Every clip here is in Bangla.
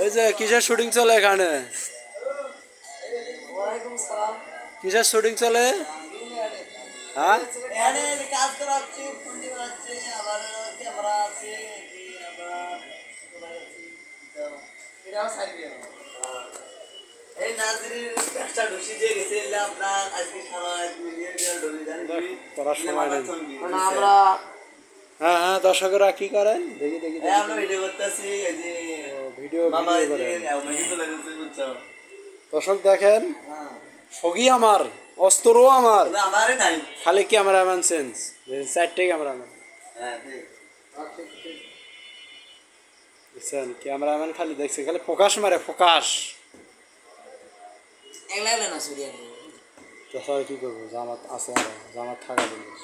এই যে কিসের শুটিং চলে এখানে? কিসের শুটিং চলে? হ্যাঁ কাজ করা হচ্ছে, ফোনটি বাজছে, আবার ক্যামেরা আছে, এটাও সাইডে এই নাজরির একটা ঢুসি দিয়ে গেছে আপনার আজকে সারা মিলিয়ন ডলার জানেন করার সময় নেই না আমরা। হ্যাঁ হ্যাঁ দর্শকরা কি করেন দেখি দেখি আমরা ভিডিও করতেছি এই যে ভিডিও দর্শক দেখেন সগি আমার অস্ত্রও আমার আমারে নাই খালি ক্যামেরাম্যান চেঞ্জ চারটে ক্যামেরাম্যান। হ্যাঁ দেখছেন ক্যামেরাম্যান খালি দেখছে খালি ফোকাস মারে ফোকাস একলা না সুরিয়া তো সবাই কি করবো জামাত আছে আর জামাত থাকা জিনিস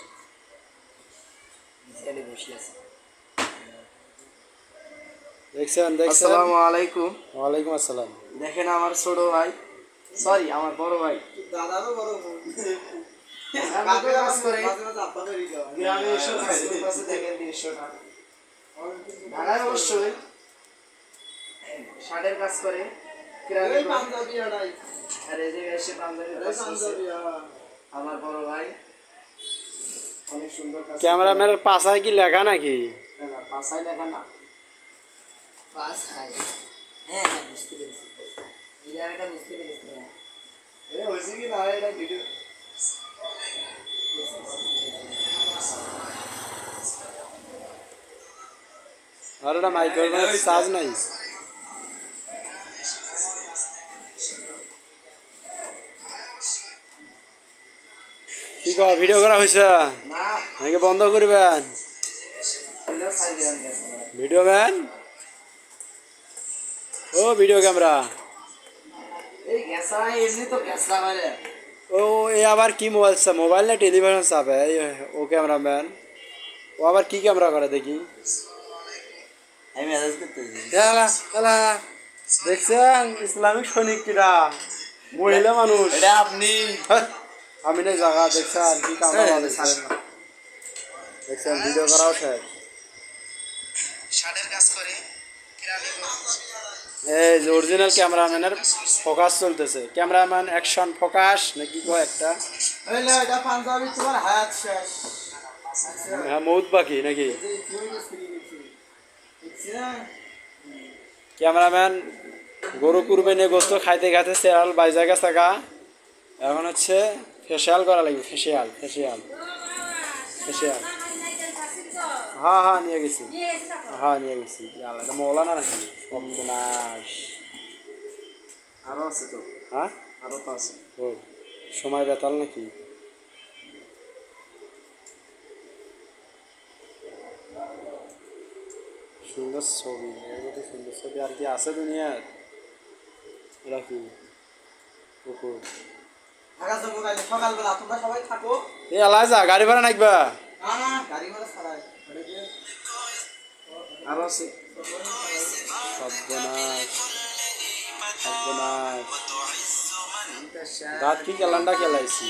দেখছেন দেখছেন। আসসালামু আলাইকুম। ওয়ালাইকুম আসসালাম। দেখেন আমার ছোট ভাই সরি আমার বড় ভাই দাদারও বড় কাজ করে গ্রামে এসে কাছে দেখেন দৃশ্যটা ঢাকায় অবশ্যই শার্টের কাজ করে গ্রামে পাঞ্জাবি আড়াই আর এই জায়গায় এসে পাঞ্জাবি আমার বড় ভাই অনেক সুন্দর কাজ। ক্যামেরাম্যানের পাশায় কি লেখা নাকি? না পাশায় লেখা না পাশায় হ্যাঁ হ্যাঁ বুঝতে পেরেছি এই জায়গাটা বুঝতে পেরেছি না এ হইছে কি না এটা ভিডিও আর এটা মাইক্রোফোন চার্জ নাই কি কো ভিডিও করা হইছে না নাকি বন্ধ করবেন ভিডিও ম্যান ও ভিডিও ক্যামেরা এই গ্যাসা এমনি তো গ্যাসা মারে ও এ আবার কি মোবাইল মোবাইল না টেলিভিশন চাপে ও ক্যামেরাম্যান ও আবার কি ক্যামেরা করে দেখি আমি মেসেজ করতেছি দেখছেন ইসলামিক সৈনিক কিরা মহিলা মানুষ এটা আপনি আমি না জায়গা দেখছেন কি ক্যামেরা দেখছেন ভিডিও করাও শেষ শার্টের কাজ করে এই যে অরিজিনাল ক্যামেরাম্যানের ফোকাস চলতেছে ক্যামেরাম্যান অ্যাকশন ফোকাস নাকি কো একটা এটা পাঞ্জাবি তোমার হায়াত শেষ হ্যাঁ মৌত বাকি নাকি ক্যামেরাম্যান গরু কুরবানি গোস্ত খাইতে খাইতে সেরাল বাইজা গেছে গা এখন হচ্ছে ফেশিয়াল করা লাগবে ফেশিয়াল ফেশিয়াল ফেশিয়াল হ্যাঁ হ্যাঁ নিয়ে গেছি হ্যাঁ নিয়ে গেছি এটা মৌলানা নাকি সর্বনাশ আরও আছে তো হ্যাঁ আরও তো আছে ও সময় বেতাল নাকি সুন্দর ছবি এগুলো সুন্দর ছবি আর কি আছে দুনিয়ার এরা কি কুকুর সকালবেলা তোমরা সবাই থাকো এই আলাদা গাড়ি ভাড়া নাকবা না গাড়ি ভাড়া ছাড়াই আরো আছে সর্বনাশ সর্বনাশ রাত কি ক্যালেন্ডার খেলাইছি